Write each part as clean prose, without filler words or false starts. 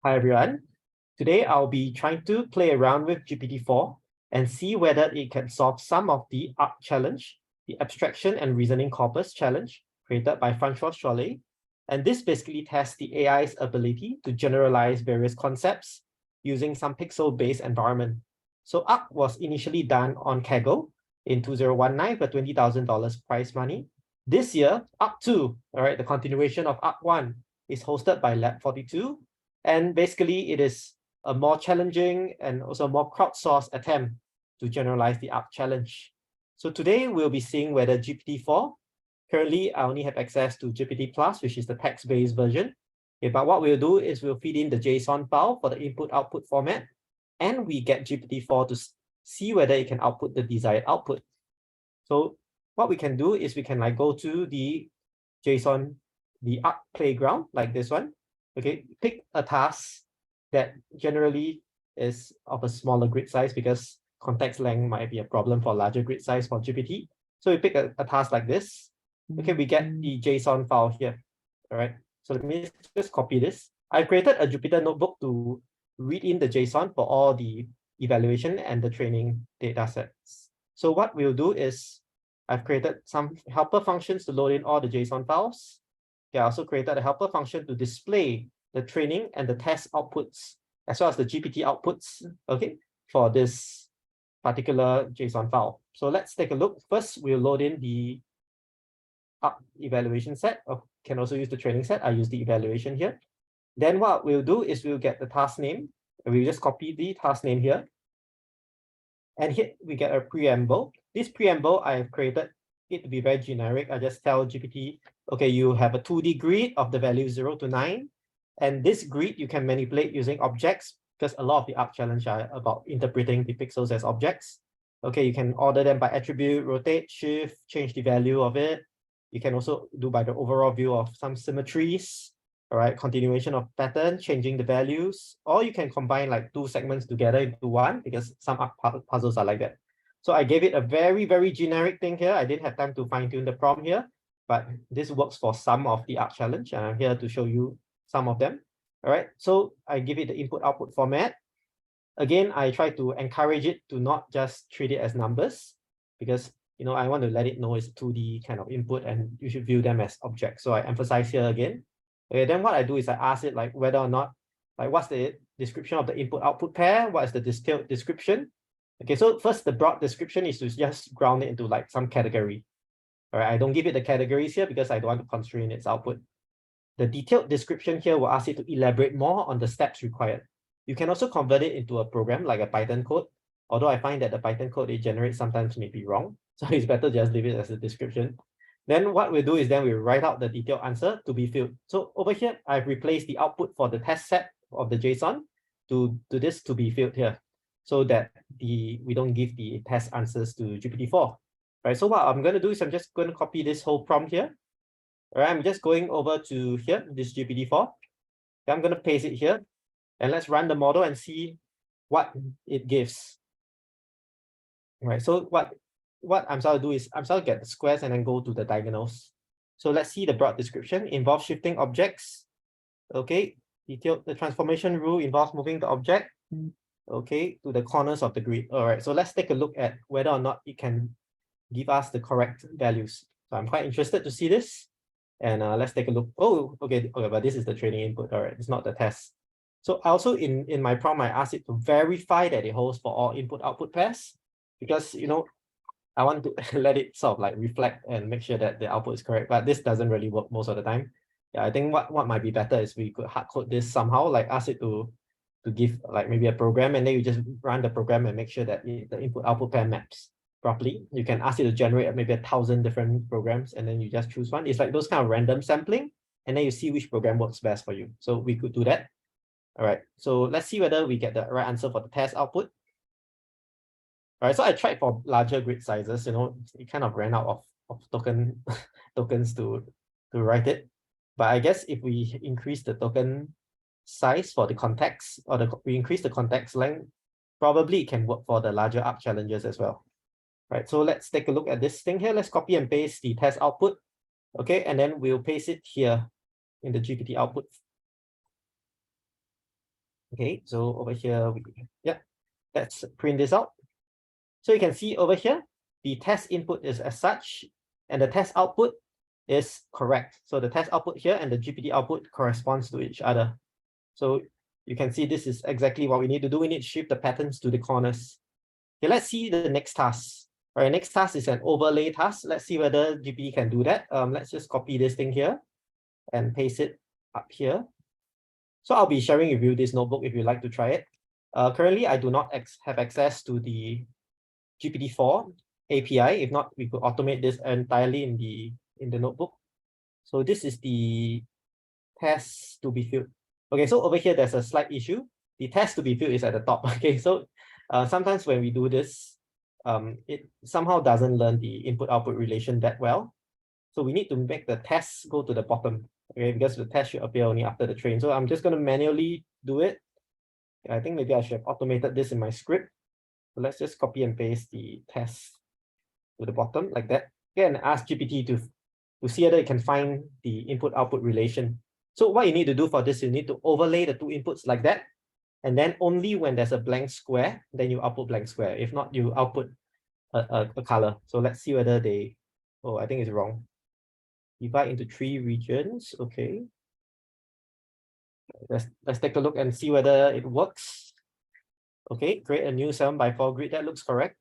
Hi everyone. Today I'll be trying to play around with GPT-4 and see whether it can solve some of the ARC challenge, the Abstraction and Reasoning Corpus challenge created by François Chollet. And this basically tests the AI's ability to generalize various concepts using some pixel-based environment. So ARC was initially done on Kaggle in 2019 for $20,000 prize money. This year, ARC 2, all right, the continuation of ARC 1, is hosted by Lab 42. And basically, it is a more challenging and also more crowdsourced attempt to generalize the ARC challenge. So today we'll be seeing whether GPT-4, currently I only have access to GPT+, which is the text-based version. Okay, but what we'll do is we'll feed in the JSON file for the input-output format, and we get GPT-4 to see whether it can output the desired output. So what we can do is we can go to the JSON, the ARC playground, like this one. Okay, pick a task that generally is of a smaller grid size because context length might be a problem for larger grid size for GPT. So we pick a task like this. Okay, we get the JSON file here. All right, so let me just copy this. I created a Jupyter notebook to read in the JSON for all the evaluation and the training data sets. So what we'll do is I've created some helper functions to load in all the JSON files. I also created a helper function to display the training and the test outputs, as well as the GPT outputs, okay, for this particular JSON file. So let's take a look. First, we'll load in the evaluation set. Can also use the training set. I use the evaluation here. Then what we'll do is we'll get the task name. And we'll just copy the task name here. And here we get a preamble. This preamble I have created it to be very generic. I just tell GPT, okay, you have a 2D grid of the value 0 to 9. And this grid you can manipulate using objects, because a lot of the ARC challenge are about interpreting the pixels as objects. Okay, you can order them by attribute, rotate, shift, change the value of it. You can also do by the overall view of some symmetries, all right, continuation of pattern, changing the values, or you can combine like two segments together into one, because some ARC puzzles are like that. So I gave it a very, very generic thing here. I didn't have time to fine tune the prompt here, but this works for some of the ARC challenge. And I'm here to show you some of them. All right, so I give it the input-output format. Again, I try to encourage it to not just treat it as numbers, because I want to let it know it's 2D kind of input and you should view them as objects. So I emphasize here again. Okay, then what I do is I ask it like whether or not, like what's the description of the input-output pair? What is the detailed description? Okay, so first the broad description is to just ground it into like some category. All right, I don't give it the categories here because I don't want to constrain its output. The detailed description here will ask it to elaborate more on the steps required. You can also convert it into a program like a Python code, although I find that the Python code it generates sometimes may be wrong. So it's better just leave it as a description. Then what we'll do is then we'll write out the detailed answer to be filled. So over here, I've replaced the output for the test set of the JSON to this to be filled here, so that we don't give the test answers to GPT-4. Right, so what I'm going to do is I'm just going to copy this whole prompt here. All right, I'm just going over to here, this GPT-4. I'm going to paste it here, and let's run the model and see what it gives. All right, so what I'm going to do is I'm going to get the squares and then go to the diagonals. So let's see the broad description. Involves shifting objects. Okay, detailed. The transformation rule involves moving the object, okay, to the corners of the grid. All right, so let's take a look at whether or not it can give us the correct values. So I'm quite interested to see this. And let's take a look. Oh, okay, but this is the training input. All right, it's not the test. So also in my prompt, I asked it to verify that it holds for all input-output pairs, because I want to let it sort of like reflect and make sure that the output is correct. But this doesn't really work most of the time. Yeah, I think what might be better is we could hard code this somehow, like ask it to give like maybe a program, and then you just run the program and make sure that the input-output pair maps properly. You can ask it to generate maybe 1,000 different programs, and then you just choose one. It's like those kind of random sampling, and then you see which program works best for you. So we could do that. All right, so let's see whether we get the right answer for the test output. All right, so I tried for larger grid sizes. It kind of ran out of tokens to write it. But I guess if we increase the token size for the context, or we increase the context length, probably it can work for the larger ARC challenges as well. Right, so let's take a look at this thing here. Let's copy and paste the test output. Okay, and then we'll paste it here in the GPT output. Okay, so over here, let's print this out. So you can see over here, the test input is as such, and the test output is correct. So the test output here and the GPT output corresponds to each other. So you can see this is exactly what we need to do. We need to shift the patterns to the corners. Okay, let's see the next task. All right, next task is an overlay task. Let's see whether GPT can do that. Let's just copy this thing here and paste it up here. So I'll be sharing with you this notebook if you'd like to try it. Currently, I do not have access to the GPT4 API. If not, we could automate this entirely in the notebook. So this is the test to be filled. Okay, so over here, there's a slight issue. The test to be filled is at the top. Okay, so sometimes when we do this, it somehow doesn't learn the input-output relation that well. So we need to make the test go to the bottom, okay, because the test should appear only after the train. So I'm just going to manually do it. I think maybe I should have automated this in my script. So let's just copy and paste the test to the bottom like that. Okay, and ask GPT to see whether it can find the input-output relation. So what you need to do for this, you need to overlay the two inputs like that. And then only when there's a blank square, then you output blank square. If not, you output a color. So let's see whether they, oh, I think it's wrong. Divide into 3 regions. Okay. Let's take a look and see whether it works. Okay, create a new 7x4 grid. That looks correct.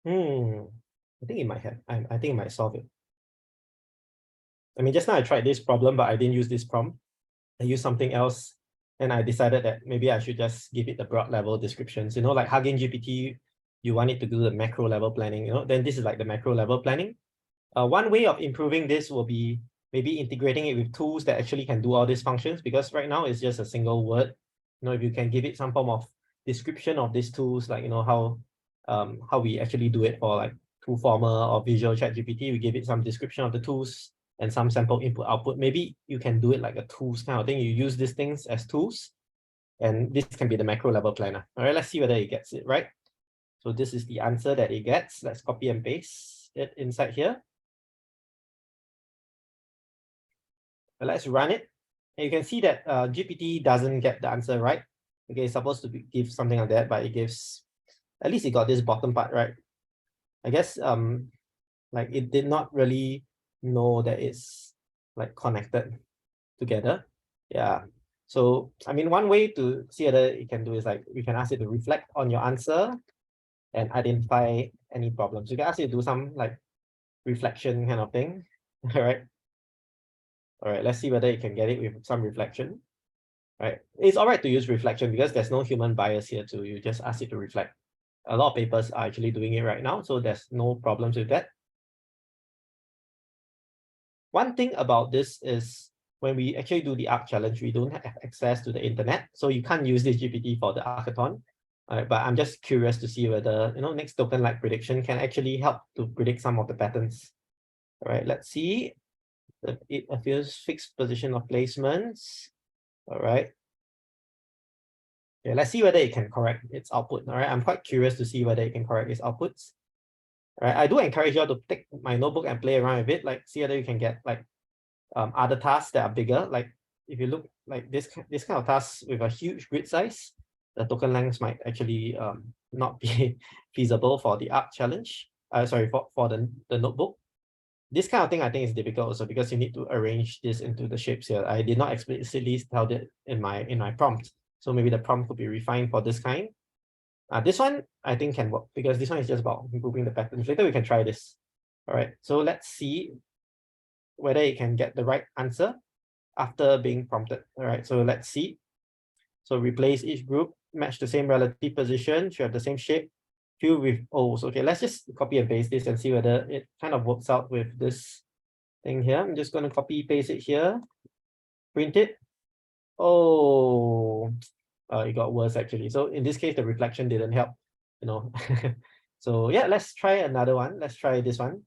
I think it might have. I think it might solve it. I mean, just now I tried this problem, but I didn't use this prompt. I used something else, and I decided that maybe I should just give it the broad level descriptions. You know, like Hugging GPT, you want it to do the macro level planning. You know, then this is like the macro level planning. One way of improving this will be maybe integrating it with tools that actually can do all these functions, because right now it's just a single word. You know, if you can give it some form of description of these tools, like, you know, how we actually do it for like Toolformer or Visual Chat GPT, we give it some description of the tools and some sample input output. Maybe you can do it like a tools kind of thing. You use these things as tools, and this can be the macro level planner. All right, let's see whether it gets it right. So this is the answer that it gets. Let's copy and paste it inside here. Let's run it. And you can see that GPT doesn't get the answer right. Okay, it's supposed to give something like that, but it gives, at least it got this bottom part right. I guess like it did not really know that it's like connected together. Yeah. So I mean, one way to see whether it can do is like we can ask it to reflect on your answer and identify any problems. You can ask it to do some like reflection kind of thing. All right. All right, let's see whether it can get it with some reflection. All right, it's all right to use reflection because there's no human bias here too. You just ask it to reflect. A lot of papers are actually doing it right now, so there's no problems with that. One thing about this is when we actually do the ARC challenge, we don't have access to the internet, so you can't use this GPT for the Arcathon. But I'm just curious to see whether, you know, next token like prediction can actually help to predict some of the patterns. All right, let's see. It appears fixed position of placements. All right. Okay, let's see whether it can correct its output. All right, I'm quite curious to see whether it can correct its outputs. All right, I do encourage you all to take my notebook and play around with it, like see whether you can get like other tasks that are bigger. Like if you look like this kind of tasks with a huge grid size, the token lengths might actually not be feasible for the ARC challenge. Sorry, for the notebook. This kind of thing I think is difficult also because you need to arrange this into the shapes here. I did not explicitly tell that in my prompt. So maybe the prompt could be refined for this kind. This one I think can work because this one is just about improving the patterns. Later we can try this. All right, so let's see whether it can get the right answer after being prompted. All right, so let's see. So replace each group, match the same relative position, should have the same shape, fill with O's. Okay, let's just copy and paste this and see whether it kind of works out with this thing here. I'm just going to copy paste it here, print it. Oh, it got worse actually. So in this case, the reflection didn't help, you know. So yeah, let's try another one. Let's try this one.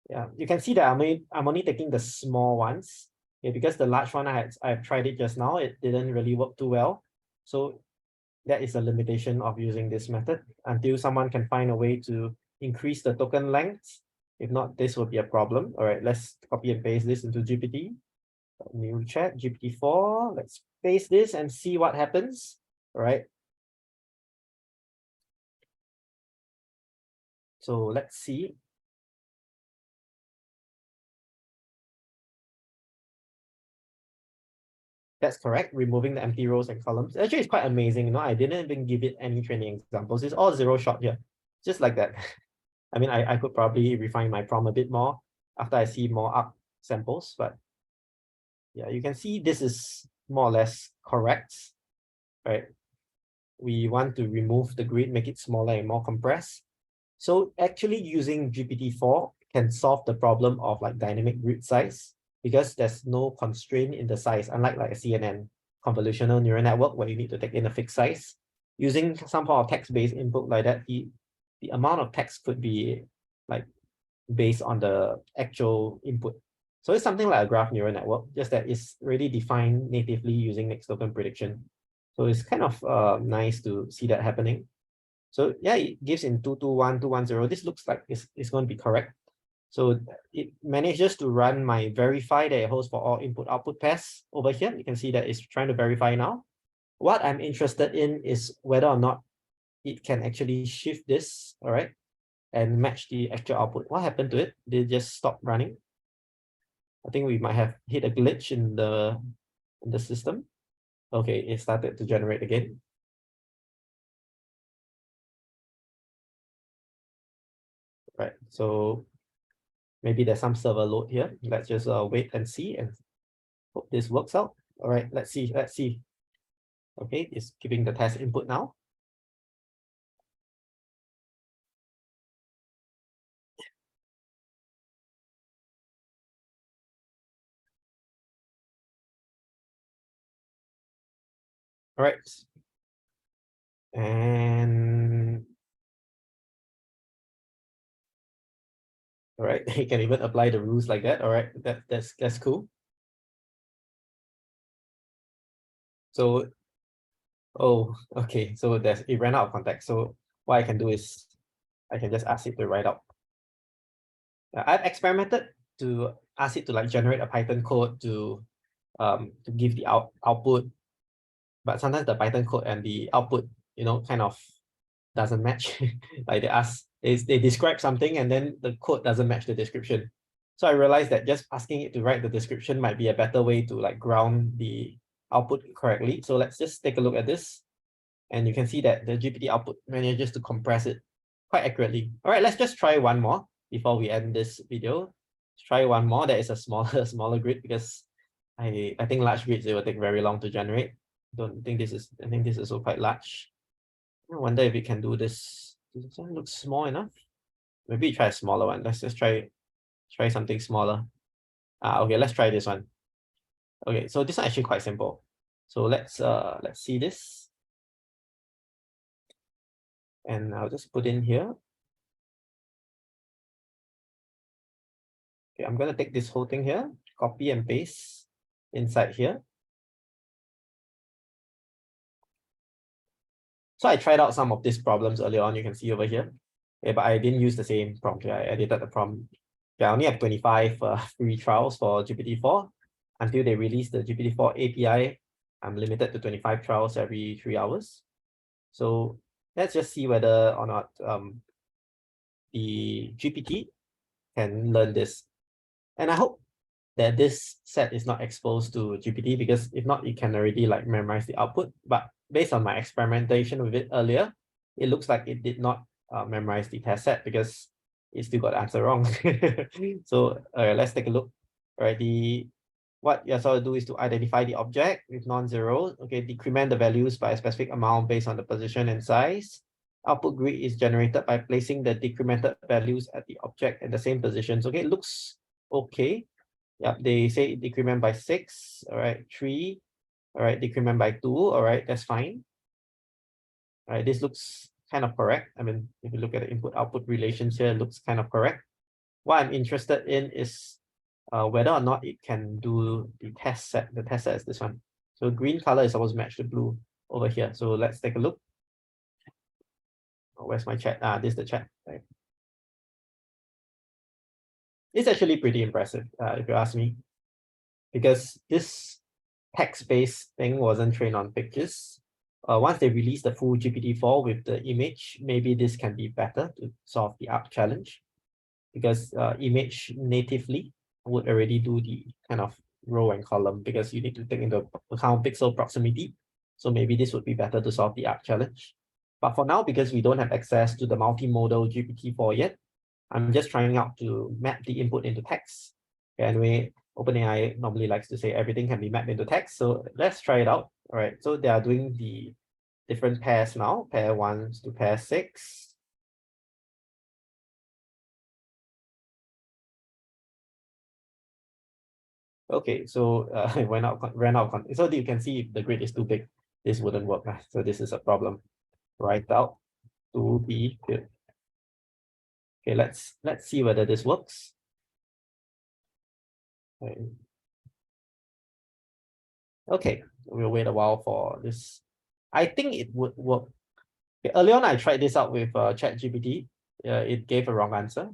Yeah, you can see that I'm only taking the small ones. Yeah, because the large one I've tried it just now, it didn't really work too well. So that is a limitation of using this method until someone can find a way to increase the token length If not, this will be a problem. All right, let's copy and paste this into GPT. New chat, GPT4. Let's paste this and see what happens. All right. So let's see. That's correct. Removing the empty rows and columns. Actually, it's quite amazing. You know, I didn't even give it any training examples. It's all zero shot here, just like that. I mean, I could probably refine my prompt a bit more after I see more up samples, but yeah, you can see this is more or less correct, right? We want to remove the grid, make it smaller and more compressed. So actually using GPT-4 can solve the problem of like dynamic grid size because there's no constraint in the size, unlike like a CNN, convolutional neural network, where you need to take in a fixed size. Using some form of text-based input like that, the amount of text could be like based on the actual input. So it's something like a graph neural network, just that it's already defined natively using next token prediction. So it's kind of nice to see that happening. So yeah, it gives in 221, 210. This looks like it's going to be correct. So it manages to run my verify that it holds for all input output pairs over here. You can see that it's trying to verify now. What I'm interested in is whether or not it can actually shift this, all right, and match the actual output. What happened to it? Did it just stop running? I think we might have hit a glitch in the system. Okay, it started to generate again. Right, so maybe there's some server load here. Let's just wait and see and hope this works out. All right, let's see. Okay, it's giving the test input now. All right. And all right, you can even apply the rules like that. All right, that's cool. So, oh, okay. So it ran out of context. So what I can do is I can just ask it to write out. I've experimented to ask it to like generate a Python code to give the output, but sometimes the Python code and the output, you know, kind of doesn't match. Like they describe something and then the code doesn't match the description. So I realized that just asking it to write the description might be a better way to like ground the output correctly. So let's just take a look at this. And you can see that the GPT output manages to compress it quite accurately. All right, let's just try one more before we end this video. Let's try one more that is a smaller grid, because I think large grids, it will take very long to generate. I think this is also quite large. I wonder if we can do this. Does this one look small enough? Maybe try a smaller one. Let's just try something smaller. Okay, let's try this one. Okay, so this one actually quite simple. So let's see this. And I'll just put in here. Okay, I'm gonna take this whole thing here, copy and paste inside here. So I tried out some of these problems earlier on, you can see over here. Okay, but I didn't use the same prompt here. I edited the prompt. Okay, I only have 25 free trials for GPT-4. Until they release the GPT-4 API, I'm limited to 25 trials every 3 hours. So let's just see whether or not the GPT can learn this. And I hope that this set is not exposed to GPT, because if not, it can already like memorize the output. But based on my experimentation with it earlier, it looks like it did not memorize the test set because it still got the answer wrong. So let's take a look. All right, what you're supposed to do is to identify the object with non-zero. Okay, decrement the values by a specific amount based on the position and size. Output grid is generated by placing the decremented values at the object at the same positions. Okay, it looks okay. Yep, they say decrement by 6. All right, 3. All right, decrement by 2. All right, that's fine. All right, this looks kind of correct. I mean, if you look at the input-output relations here, it looks kind of correct. What I'm interested in is whether or not it can do the test set. The test set is this one. So green color is supposed to match the blue over here. So let's take a look. Oh, where's my chat? This is the chat. Right. It's actually pretty impressive, if you ask me, because this text-based thing wasn't trained on pictures. Once they release the full GPT-4 with the image, maybe this can be better to solve the ARC challenge, because image natively would already do the kind of row and column, because you need to take into account pixel proximity. So maybe this would be better to solve the ARC challenge. But for now, because we don't have access to the multimodal GPT-4 yet, I'm just trying out to map the input into text. Anyway, OpenAI normally likes to say everything can be mapped into text. So let's try it out. All right, so they are doing the different pairs now, pair 1 to pair 6. Okay, so it ran out. So you can see if the grid is too big, this wouldn't work. So this is a problem. Write out to be filled. Okay, let's see whether this works. Okay, we'll wait a while for this. I think it would work. Okay, early on, I tried this out with ChatGPT. It gave a wrong answer.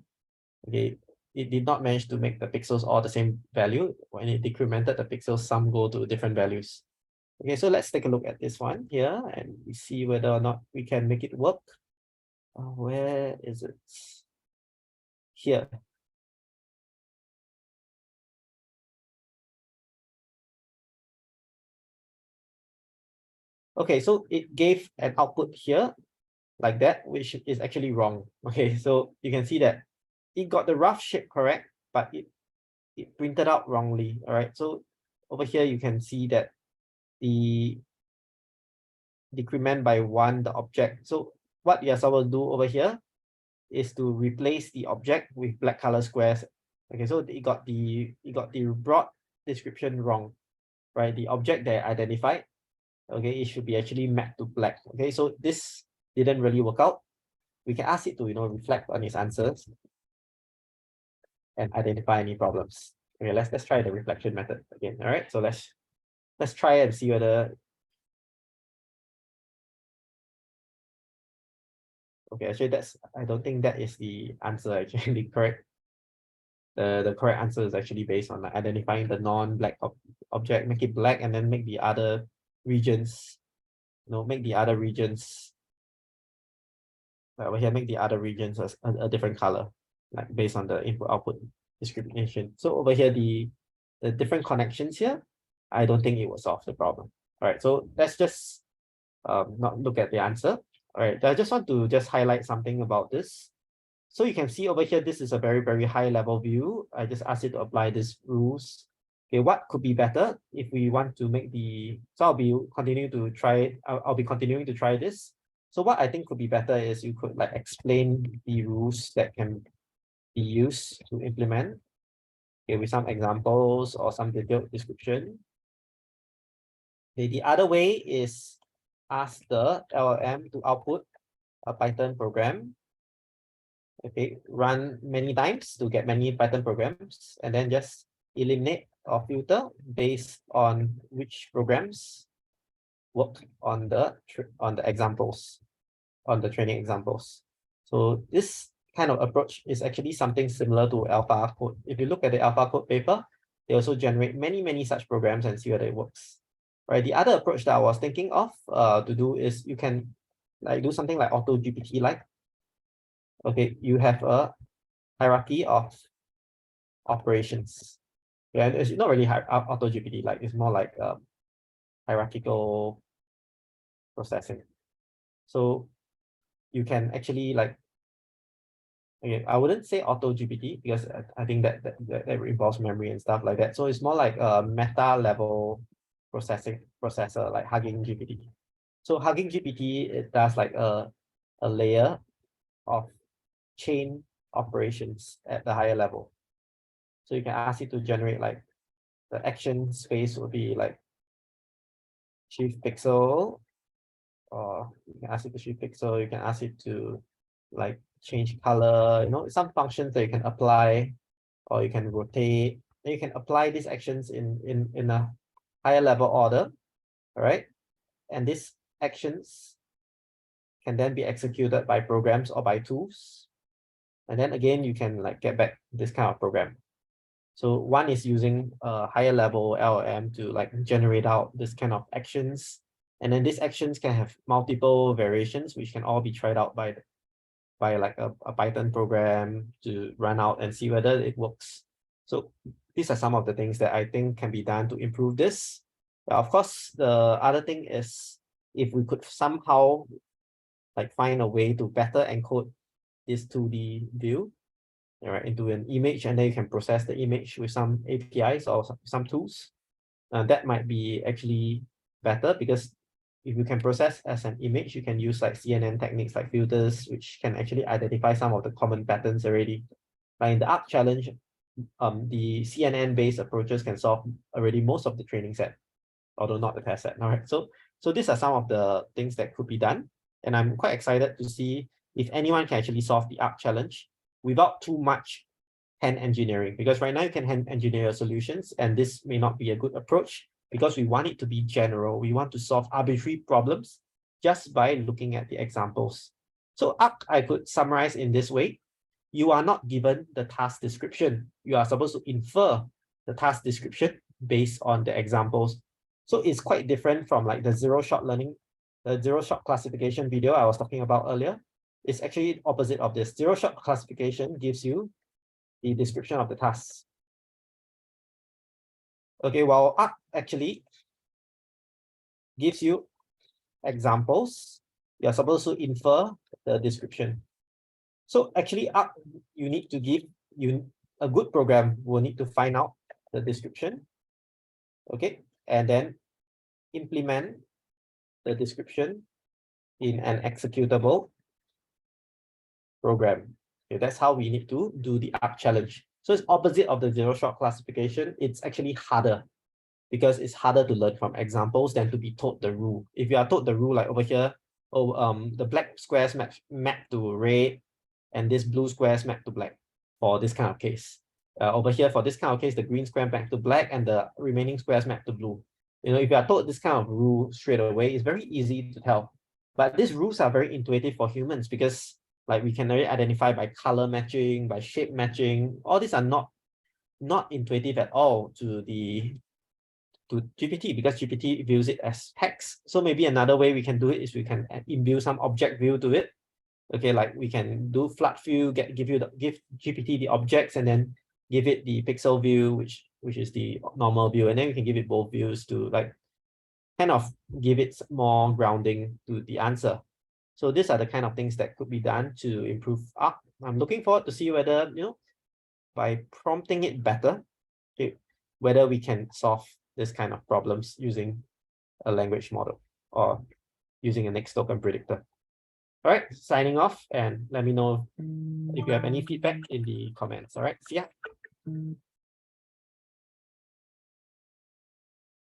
Okay, it did not manage to make the pixels all the same value. When it decremented the pixels, some go to different values. Okay, so let's take a look at this one here and we see whether or not we can make it work. Where is it? Here. Okay, so it gave an output here like that, which is actually wrong. Okay, so you can see that it got the rough shape correct, but it printed out wrongly. All right, so over here you can see that the decrement by 1 the object. So what you're supposed to do over here is to replace the object with black color squares. Okay, so it got the broad description wrong, right? The object that I identified, okay, it should be actually mapped to black. Okay, so this didn't really work out. We can ask it to reflect on its answers and identify any problems. Okay, let's try the reflection method again. All right, so let's try and see whether. Okay, actually I don't think that is the answer actually correct. The correct answer is actually based on identifying the non-black object, make it black, and then make the other regions, make the other regions over here, make the other regions a different color, like based on the input-output discrimination. So over here, the different connections here, I don't think it will solve the problem. All right, so let's just not look at the answer. All right, I just want to just highlight something about this. So you can see over here, this is a very, very high level view. I just asked it to apply these rules. Okay, what could be better if we want to make so I'll be continuing to try, I'll be continuing to try this. So what I think could be better is you could explain the rules that can be used to implement, okay, with some examples or some detailed description. Okay, the other way is ask the LLM to output a Python program. Okay, run many times to get many Python programs, and then just eliminate or filter based on which programs work on the examples, on the training examples. So this kind of approach is actually something similar to AlphaCode. If you look at the AlphaCode paper, they also generate many such programs and see whether it works. Right. The other approach that I was thinking of to do is you can do something like AutoGPT like. Okay, you have a hierarchy of operations. Yeah, it's not really AutoGPT, it's more like hierarchical processing. So you can actually okay, I wouldn't say AutoGPT because I think that involves memory and stuff like that. So it's more like a meta level processor like Hugging GPT. So Hugging GPT, it does like a layer of chain operations at the higher level. So you can ask it to generate the action space would be shift pixel, or you can ask it to shift pixel, you can ask it to change color, some functions that you can apply, or you can rotate, and you can apply these actions in a higher level order, all right? And these actions can then be executed by programs or by tools. And then again, you can like get back this kind of program. So one is using a higher level LLM to like generate out this kind of actions. And then these actions can have multiple variations, which can all be tried out by like a Python program to run out and see whether it works. So these are some of the things that I think can be done to improve this. But of course, the other thing is if we could somehow like find a way to better encode this 2D view, right, into an image, and then you can process the image with some APIs or some tools. That might be actually better, because if you can process as an image, you can use like CNN techniques like filters, which can actually identify some of the common patterns already. Like in the ARC challenge, the CNN-based approaches can solve already most of the training set, although not the test set. All right, so these are some of the things that could be done, and I'm quite excited to see if anyone can actually solve the ARC challenge without too much hand engineering, because right now you can hand engineer your solutions, and this may not be a good approach because we want it to be general. We want to solve arbitrary problems just by looking at the examples. So ARC, I could summarize in this way. You are not given the task description. You are supposed to infer the task description based on the examples. So it's quite different from like the zero-shot learning, the zero-shot classification video I was talking about earlier. It's actually opposite of this. Zero-shot classification gives you the description of the task. Okay, while ARC actually gives you examples, you're supposed to infer the description. So actually, ARC, you need to give a good program will need to find out the description, okay, and then implement the description in an executable program. Okay, that's how we need to do the ARC challenge. So it's opposite of the zero-shot classification. It's actually harder, because it's harder to learn from examples than to be told the rule. If you are told the rule, like over here, the black squares map to red, and this blue squares map to black for this kind of case. Over here, for this kind of case, the green square map to black and the remaining squares map to blue. You know, if you are told this kind of rule straight away, it's very easy to tell. But these rules are very intuitive for humans, because like we can already identify by color matching, by shape matching. All these are not intuitive at all to GPT, because GPT views it as text. So maybe another way we can do it is we can imbue some object view to it. Okay, like we can do flood view, give GPT the objects, and then give it the pixel view, which is the normal view, and then we can give it both views to like kind of give it more grounding to the answer. So these are the kind of things that could be done to improve ARC. I'm looking forward to see whether, you know, by prompting it better, okay, whether we can solve this kind of problems using a language model or using a next token predictor. All right, signing off, and let me know if you have any feedback in the comments. All right, see ya.